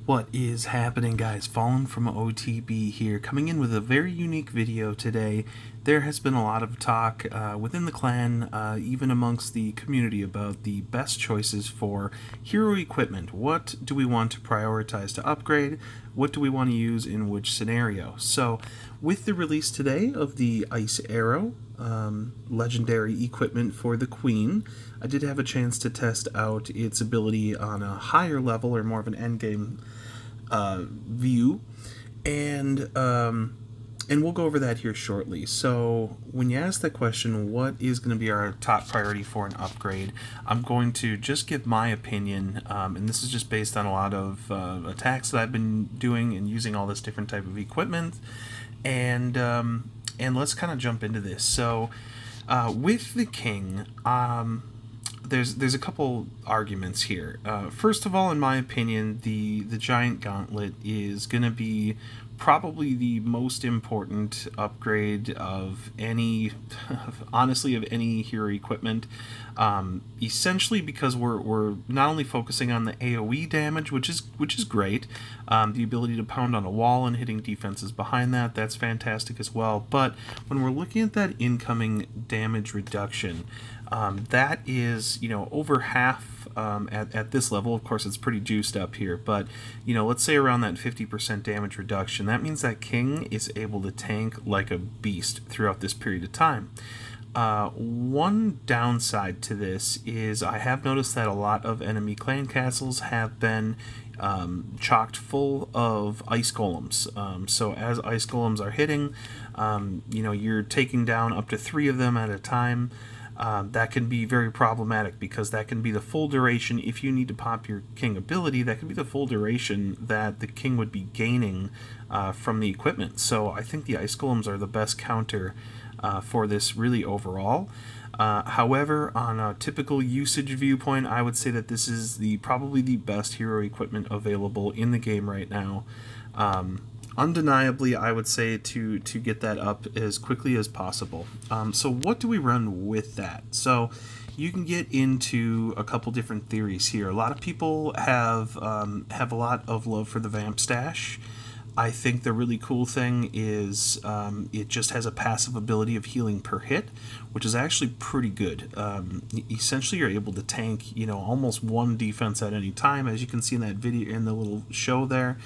What is happening, guys? Fallen from OTB here, coming in with a very unique video today. There has been a lot of talk within the clan, even amongst the community, about the best choices for hero equipment. What do we want to prioritize to upgrade? What do we want to use in which scenario? So, with the release today of the Ice Arrow, legendary equipment for the Queen, I did have a chance to test out its ability on a higher level, or more of an endgame view, and we'll go over that here shortly. So when you ask that question, what is going to be our top priority for an upgrade, I'm going to just give my opinion, and this is just based on a lot of attacks that I've been doing and using all this different type of equipment, and let's kind of jump into this. So with the King, there's a couple arguments here. First of all, in my opinion, the Giant Gauntlet is going to be probably the most important upgrade of any, honestly, of any hero equipment. Essentially, because we're not only focusing on the AoE damage, which is great, the ability to pound on a wall and hitting defenses behind that's fantastic as well. But when we're looking at that incoming damage reduction, that is, over half at this level. Of course, it's pretty juiced up here, but let's say around that 50% damage reduction. That means that King is able to tank like a beast throughout this period of time. One downside to this is I have noticed that a lot of enemy clan castles have been chocked full of ice golems. So as ice golems are hitting, you're taking down up to 3 of them at a time. That can be very problematic, because that can be the full duration. If you need to pop your King ability, that can be the full duration that the King would be gaining from the equipment. So I think the Ice Golems are the best counter for this, really, overall. However, on a typical usage viewpoint, I would say that this is probably the best hero equipment available in the game right now. Undeniably, I would say to get that up as quickly as possible. So what do we run with that? So you can get into a couple different theories here. A lot of people have a lot of love for the Vamp Stash. I think the really cool thing is it just has a passive ability of healing per hit, which is actually pretty good. Essentially, you're able to tank almost 1 defense at any time, as you can see in that video, in the little show there.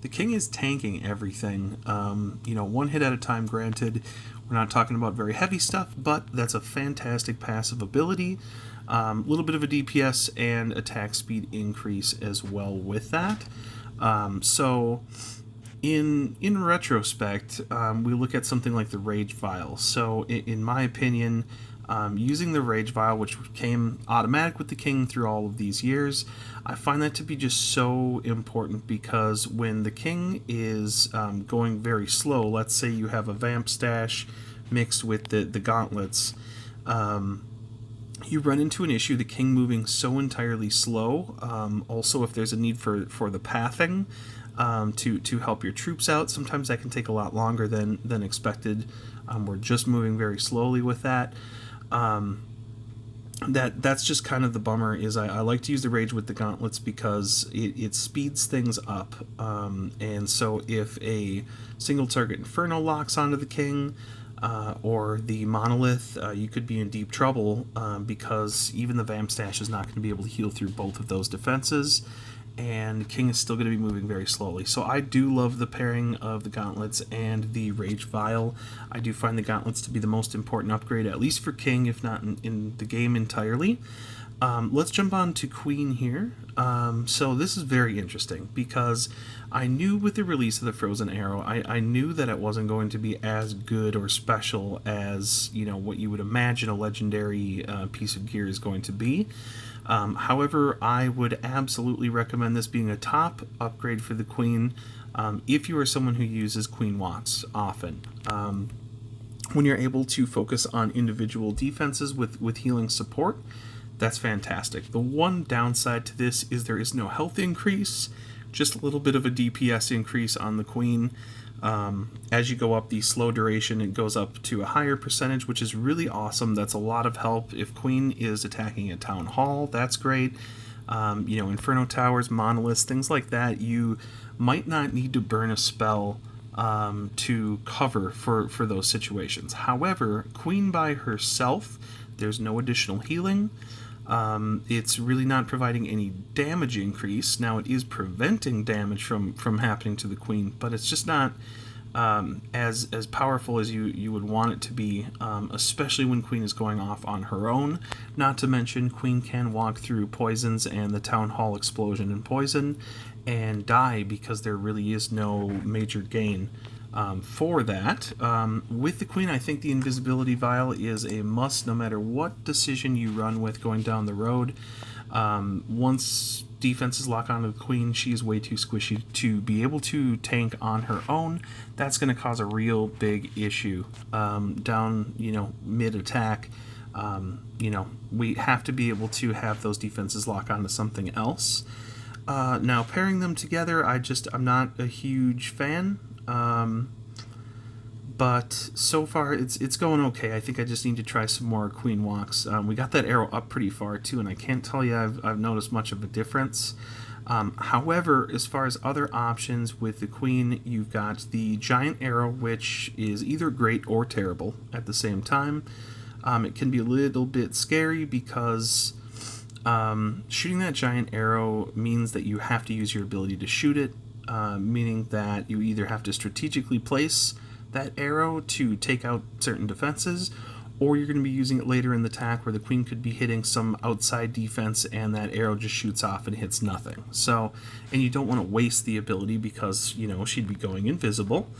The King is tanking everything, 1 hit at a time, granted. We're not talking about very heavy stuff, but that's a fantastic passive ability. A little bit of a DPS and attack speed increase as well with that. So in retrospect, we look at something like the Rage Vial. So in my opinion, using the Rage Vial, which came automatic with the King through all of these years, I find that to be just so important, because when the King is going very slow, let's say you have a Vamp Stash mixed with the Gauntlets, you run into an issue, the King moving so entirely slow. Also, if there's a need for the pathing to help your troops out, sometimes that can take a lot longer than expected. We're just moving very slowly with that. That's just kind of the bummer. Is I like to use the Rage with the Gauntlets because it speeds things up, and so if a single target Inferno locks onto the King or the Monolith, you could be in deep trouble, because even the Vamp Stash is not going to be able to heal through both of those defenses, and King is still going to be moving very slowly. So I do love the pairing of the Gauntlets and the Rage Vial. I do find the Gauntlets to be the most important upgrade, at least for King, if not in the game entirely. Let's jump on to Queen here. So this is very interesting, because I knew with the release of the Frozen Arrow, I knew that it wasn't going to be as good or special as what you would imagine a legendary piece of gear is going to be. However, I would absolutely recommend this being a top upgrade for the Queen if you are someone who uses Queen Watts often. When you're able to focus on individual defenses with healing support, that's fantastic. The one downside to this is there is no health increase, just a little bit of a DPS increase on the Queen. As you go up the slow duration, it goes up to a higher percentage, which is really awesome. That's a lot of help. If Queen is attacking a town hall, that's great. Inferno Towers, Monoliths, things like that, you might not need to burn a spell to cover for those situations. However, Queen by herself, there's no additional healing. It's really not providing any damage increase. Now, it is preventing damage from happening to the Queen, but it's just not as powerful as you would want it to be, especially when Queen is going off on her own. Not to mention, Queen can walk through poisons and the Town Hall explosion and poison and die because there really is no major gain for that. With the Queen, I think the Invisibility Vial is a must no matter what decision you run with going down the road. Once defenses lock onto the Queen, she is way too squishy to be able to tank on her own. That's going to cause a real big issue down, mid-attack. We have to be able to have those defenses lock onto something else. Now, pairing them together, I'm not a huge fan. But so far it's going okay. I think I just need to try some more Queen walks. We got that arrow up pretty far too, and I can't tell you I've noticed much of a difference. However, as far as other options with the Queen, you've got the giant arrow, which is either great or terrible at the same time. It can be a little bit scary because shooting that giant arrow means that you have to use your ability to shoot it, meaning that you either have to strategically place that arrow to take out certain defenses, or you're going to be using it later in the attack where the Queen could be hitting some outside defense and that arrow just shoots off and hits nothing. So, and you don't want to waste the ability because, she'd be going invisible,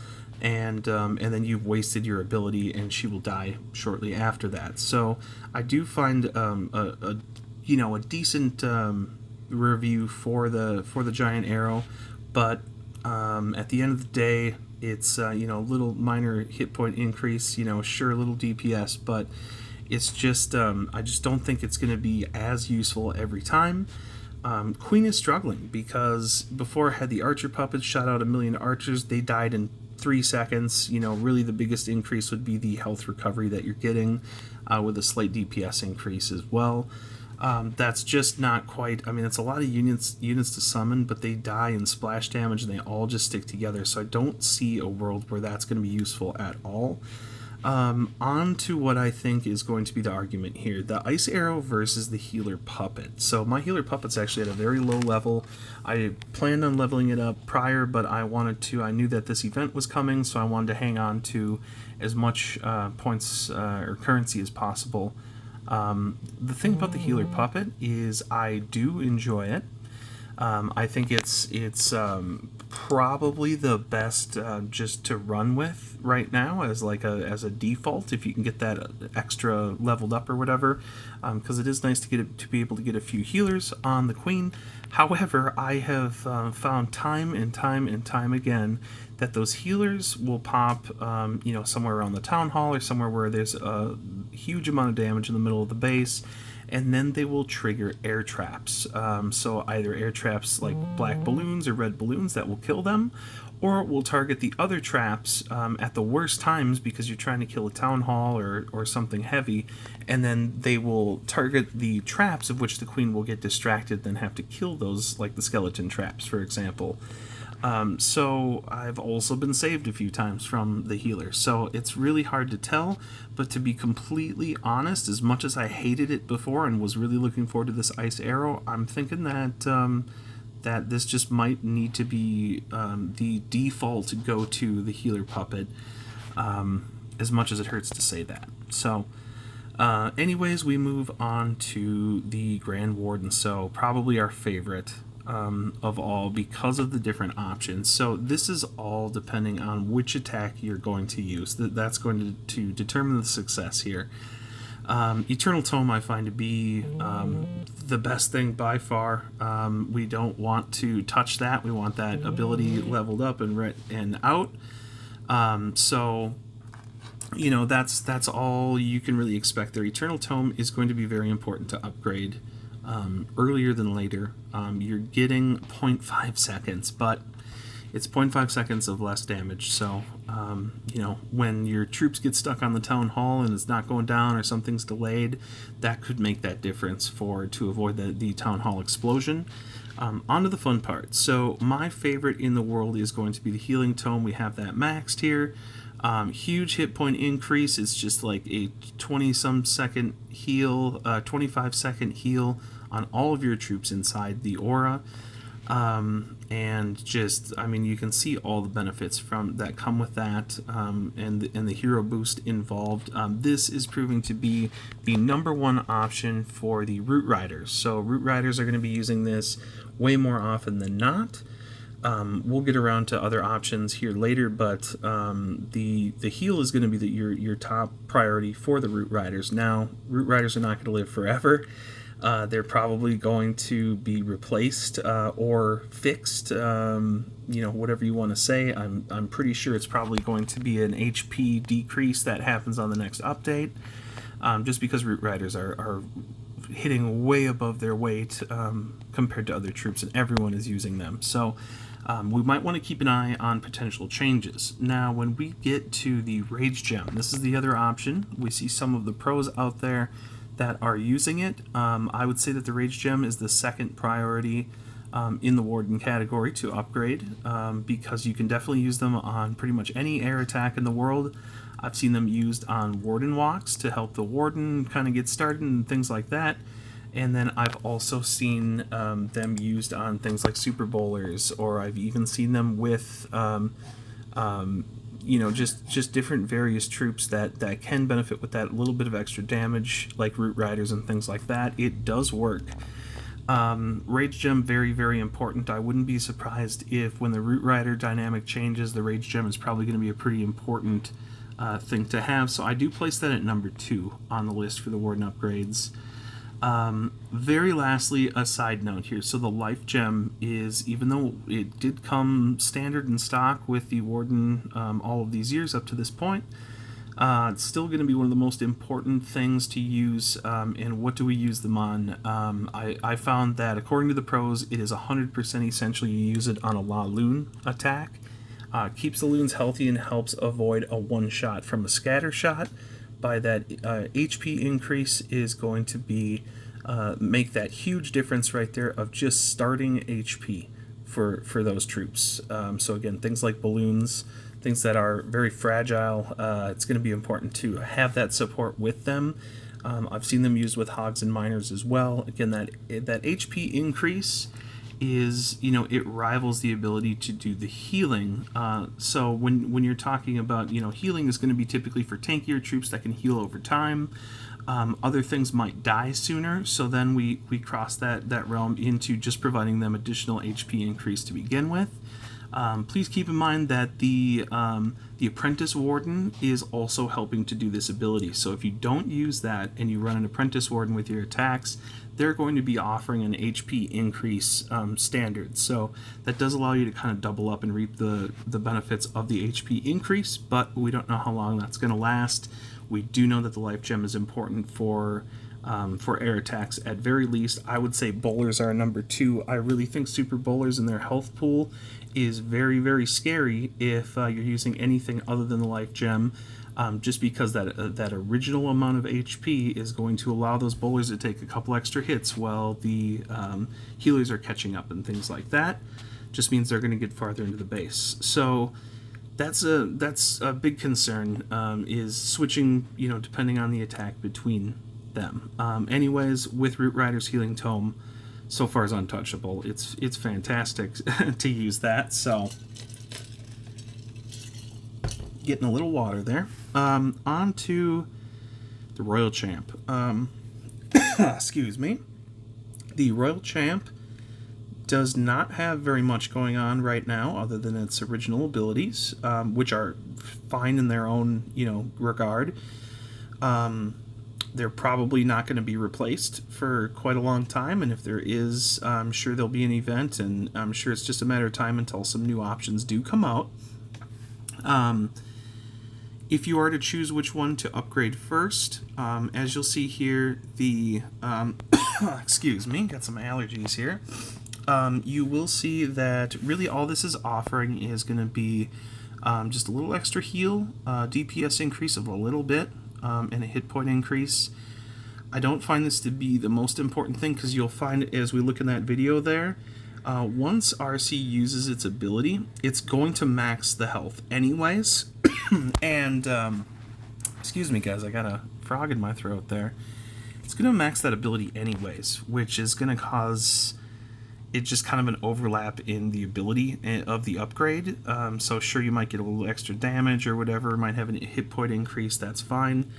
and then you've wasted your ability and she will die shortly after that. So I do find a decent review for the giant arrow, but at the end of the day, it's a little minor hit point increase, sure, a little DPS, but it's just I just don't think it's going to be as useful every time. Queen is struggling because before I had the archer puppets shot out 1,000,000 archers, they died in 3 seconds. Really the biggest increase would be the health recovery that you're getting with a slight DPS increase as well. That's just not quite. It's a lot of units to summon, but they die in splash damage and they all just stick together. So I don't see a world where that's going to be useful at all. On to what I think is going to be the argument here: the ice arrow versus the healer puppet. So my healer puppet's actually at a very low level. I planned on leveling it up prior, but I knew that this event was coming, so I wanted to hang on to as much points or currency as possible. The thing about the healer puppet is I do enjoy it. I think it's probably the best just to run with right now as a default if you can get that extra leveled up or whatever, because it is nice to be able to get a few healers on the Queen. However, I have found time and time again that those healers will pop somewhere around the Town Hall or somewhere where there's a huge amount of damage in the middle of the base, and then they will trigger air traps. So either air traps like black balloons or red balloons that will kill them, or it will target the other traps at the worst times because you're trying to kill a Town Hall or something heavy, and then they will target the traps of which the Queen will get distracted, then have to kill those, like the skeleton traps, for example. So I've also been saved a few times from the healer, so it's really hard to tell. But to be completely honest, as much as I hated it before and was really looking forward to this ice arrow, I'm thinking that that this just might need to be the default go-to, the healer puppet, as much as it hurts to say that. So anyways, we move on to the Grand Warden, so probably our favorite of all because of the different options. So this is all depending on which attack you're going to use. That's going to determine the success here. Eternal Tome I find to be the best thing by far. We don't want to touch that. We want that ability leveled up and out. So that's all you can really expect there. Eternal Tome is going to be very important to upgrade earlier than later. You're getting 0.5 seconds, but it's 0.5 seconds of less damage. So, you know, when your troops get stuck on the town hall and it's not going down or something's delayed, that could make that difference to avoid the town hall explosion. On to the fun part. So my favorite in the world is going to be the Healing Tome. We have that maxed here. Huge hit point increase. It's just like a 20-some second heal, 25-second heal on all of your troops inside the aura. And just, I mean, you can see all the benefits from that come with that, and the hero boost involved. This is proving to be the #1 option for the Root Riders. So Root Riders are going to be using this way more often than not. We'll get around to other options here later, but the heal is going to be your top priority for the Root Riders. Now, Root Riders are not going to live forever. They're probably going to be replaced or fixed, you know, whatever you want to say. I'm pretty sure it's probably going to be an HP decrease that happens on the next update, just because Root Riders are hitting way above their weight compared to other troops, and everyone is using them. So we might want to keep an eye on potential changes. Now, when we get to the Rage Gem, this is the other option. We see some of the pros out there that are using it. I would say that the Rage Gem is the second priority in the Warden category to upgrade, because you can definitely use them on pretty much any air attack in the world. I've seen them used on Warden walks to help the Warden kind of get started and things like that. And then I've also seen them used on things like Super Bowlers, or I've even seen them with you know, just different various troops that can benefit with that little bit of extra damage, like Root Riders and things like that. It does work. Rage Gem, very, very important. I wouldn't be surprised if when the Root Rider dynamic changes, the Rage Gem is probably going to be a pretty important thing to have. So I do place that at #2 on the list for the Warden upgrades. Very lastly, a side note here. So the Life Gem is, even though it did come standard in stock with the Warden all of these years up to this point, it's still going to be one of the most important things to use. And what do we use them on? I found that according to the pros, it is 100% essential you use it on a La Lune attack. Keeps the loons healthy and helps avoid a one-shot from a scatter shot. By that, HP increase is going to be make that huge difference right there of just starting HP for those troops. So again, things like balloons, things that are very fragile, it's going to be important to have that support with them. I've seen them used with Hogs and Miners as well. Again, that HP increase is, you know, it rivals the ability to do the healing. So when you're talking about, you know, healing is going to be typically for tankier troops that can heal over time. Other things might die sooner, so then we cross that realm into just providing them additional HP increase to begin with. Please keep in mind that the Apprentice Warden is also helping to do this ability. So if you don't use that and you run an Apprentice Warden with your attacks, they're going to be offering an HP increase standard. So that does allow you to kind of double up and reap the benefits of the HP increase, but we don't know how long that's going to last. We do know that the Life Gem is important for air attacks at very least. I would say Bowlers are #2. I really think Super Bowlers and their health pool is very, very scary if you're using anything other than the Life Gem, just because that original amount of HP is going to allow those Bowlers to take a couple extra hits while the healers are catching up and things like that. Just means they're going to get farther into the base. So that's a big concern, is switching, you know, depending on the attack between them. Anyways, with Root Rider's Healing Tome, so far is untouchable. It's fantastic to use that. So getting a little water there. On to the Royal Champ. Excuse me. The Royal Champ does not have very much going on right now other than its original abilities, which are fine in their own, you know, regard. They're probably not going to be replaced for quite a long time, and if there is, I'm sure there'll be an event, and I'm sure it's just a matter of time until some new options do come out. If you are to choose which one to upgrade first, as you'll see here, the excuse me, got some allergies here. you will see that really all this is offering is going to be just a little extra heal, DPS increase of a little bit, and a hit point increase. I don't find this to be the most important thing, because you'll find as we look in that video there, once RC uses its ability, it's going to max the health anyways. And excuse me guys, I got a frog in my throat there. It's going to max that ability anyways, which is going to cause it just kind of an overlap in the ability of the upgrade. So sure, you might get a little extra damage or whatever, might have a hit point increase, that's fine.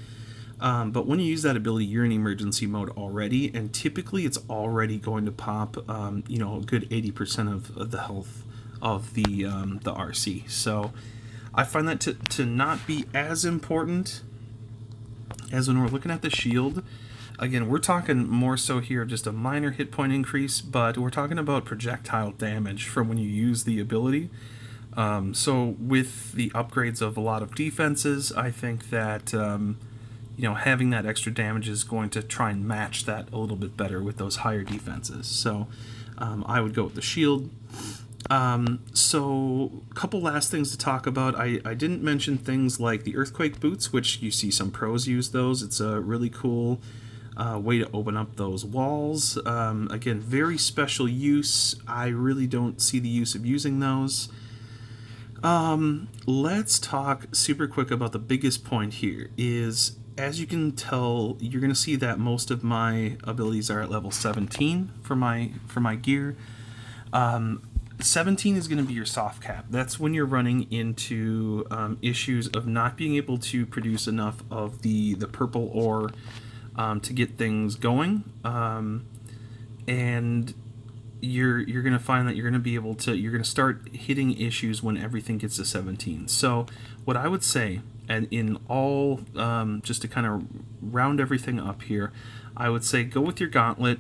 But when you use that ability, you're in emergency mode already, and typically it's already going to pop, you know, a good 80% of the health of the RC. So I find that to not be as important as when we're looking at the shield. Again, we're talking more so here just a minor hit point increase, but we're talking about projectile damage from when you use the ability. So with the upgrades of a lot of defenses, I think that you know, having that extra damage is going to try and match that a little bit better with those higher defenses. So I would go with the shield. So a couple last things to talk about. I didn't mention things like the Earthquake Boots, which you see some pros use those. It's a really cool way to open up those walls. Again, very special use. I really don't see the use of using those. Let's talk super quick about the biggest point here is, as you can tell, you're going to see that most of my abilities are at level 17 for my gear. 17 is going to be your soft cap. That's when you're running into issues of not being able to produce enough of the purple ore to get things going, and you're going to find that you're going to be able to, you're going to start hitting issues when everything gets to 17. So what I would say, and in all, just to kind of round everything up here, I would say go with your gauntlet,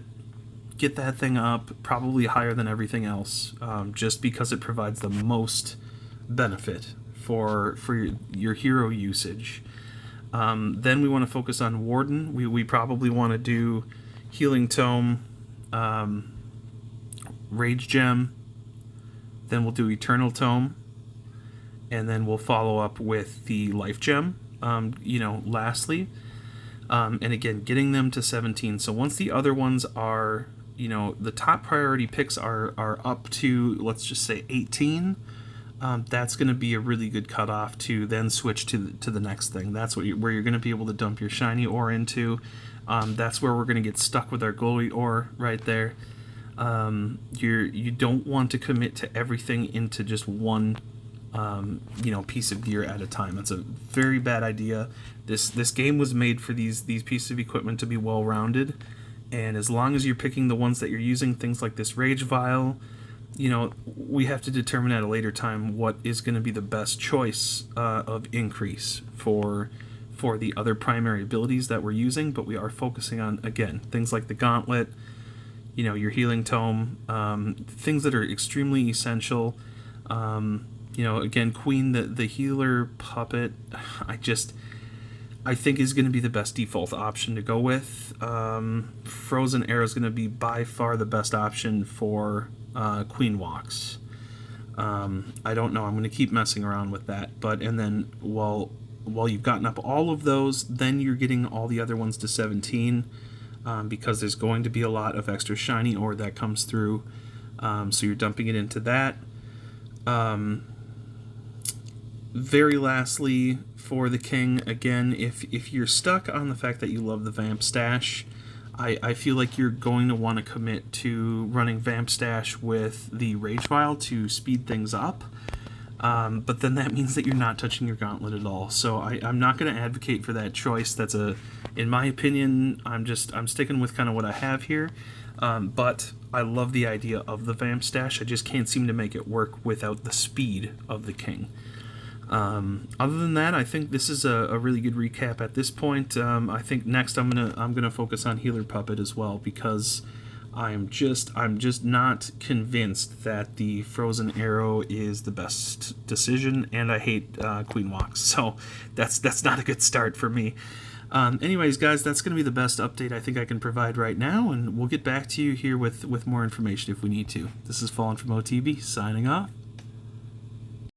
get that thing up probably higher than everything else, just because it provides the most benefit for your hero usage. Then we want to focus on Warden. We probably want to do Healing Tome, Rage Gem, then we'll do Eternal Tome, and then we'll follow up with the Life Gem, you know, lastly. And again, getting them to 17. So once the other ones are, you know, the top priority picks are up to, let's just say 18, that's going to be a really good cutoff to then switch to the next thing. That's where you're going to be able to dump your shiny ore into. That's where we're going to get stuck with our glowy ore right there. You don't want to commit to everything into just one you know, piece of gear at a time. That's a very bad idea. This game was made for these pieces of equipment to be well-rounded, and as long as you're picking the ones that you're using, things like this Rage Vial, you know, we have to determine at a later time what is going to be the best choice of increase for the other primary abilities that we're using, but we are focusing on, again, things like the Gauntlet, you know, your Healing Tome, things that are extremely essential. You know, again, Queen, the healer puppet, I think is going to be the best default option to go with. Frozen Arrow is going to be by far the best option for Queen walks. I don't know, I'm going to keep messing around with that, and then while you've gotten up all of those, then you're getting all the other ones to 17, because there's going to be a lot of extra shiny ore that comes through, so you're dumping it into that. Very lastly, for the king, again, if you're stuck on the fact that you love the Vamp Stash, I feel like you're going to want to commit to running Vamp Stash with the Rage Vial to speed things up, but then that means that you're not touching your Gauntlet at all. So I'm not going to advocate for that choice. That's in my opinion, I'm sticking with kind of what I have here, but I love the idea of the Vamp Stash. I just can't seem to make it work without the speed of the king. Other than that, I think this is a really good recap at this point. I think next I'm gonna focus on Healer Puppet as well, because I'm just not convinced that the Frozen Arrow is the best decision, and I hate Queen Walks, so that's not a good start for me. Anyways, guys, that's going to be the best update I think I can provide right now, and we'll get back to you here with more information if we need to. This is Fallen from OTB, signing off.